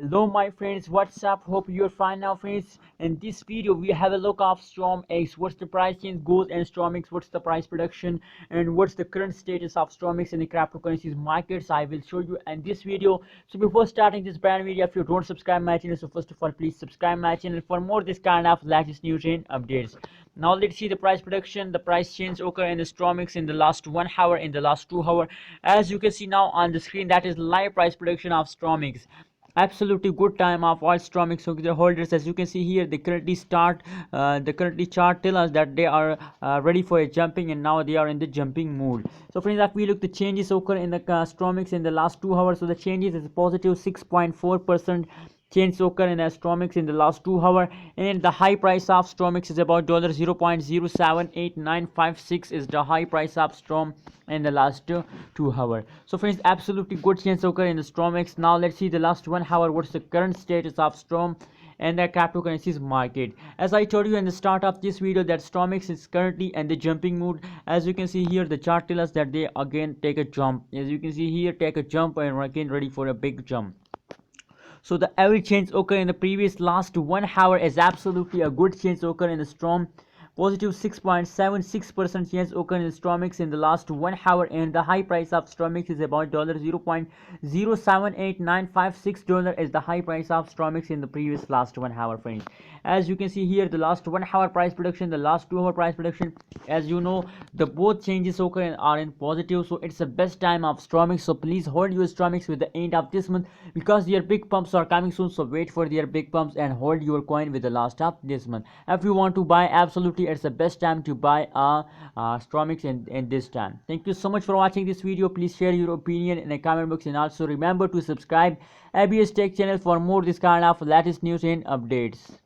Hello my friends, what's up? Hope you're fine now friends. In this video we have a look of StormX, what's the price change goes, and StormX, what's the price prediction, and what's the current status of StormX in the cryptocurrencies markets. I will show you in this video. So before starting this brand video, if you don't subscribe my channel, so first of all please subscribe my channel for more this kind of latest news and updates. Now let's see the price prediction. The price change occur in the StormX in the last 1 hour, in the last 2 hours. As you can see now on the screen, that is live price prediction of StormX. Absolutely good time of all StormX holders. As you can see here, they currently chart tell us that they are ready for a jumping, and now they are in the jumping mood. So friends, if we look the changes occur in the StormX in the last 2 hours, so the changes is positive 6.4% change occur in StormX in the last 2 hours, and the high price of StormX is about $0.078956 is the high price of Storm in the last 2 hours. So friends, absolutely good change occur in the StormX. Now let's see the last 1 hour, what's the current status of Storm and the cryptocurrencies market. As I told you in the start of this video, that StormX is currently in the jumping mood. As you can see here, the chart tells us that they again take a jump. As you can see here, take a jump and again ready for a big jump. So the average change occur in the previous last 1 hour is absolutely a good change occur in the Storm. Positive 6.76% change occur in StormX in the last 1 hour, and the high price of StormX is about $0.078956 is the high price of StormX in the previous last 1 hour friends. As you can see here, the last 1 hour price prediction, the last 2 hour price prediction, as you know, the both changes occur are in positive. So it's the best time of StormX. So please hold your StormX with the end of this month, because their big pumps are coming soon. So wait for their big pumps and hold your coin with the last of this month. If you want to buy, absolutely it's the best time to buy StormX in this time. Thank you so much for watching this video. Please share your opinion in the comment box, and also remember to subscribe ABS Tech channel for more this kind of latest news and updates.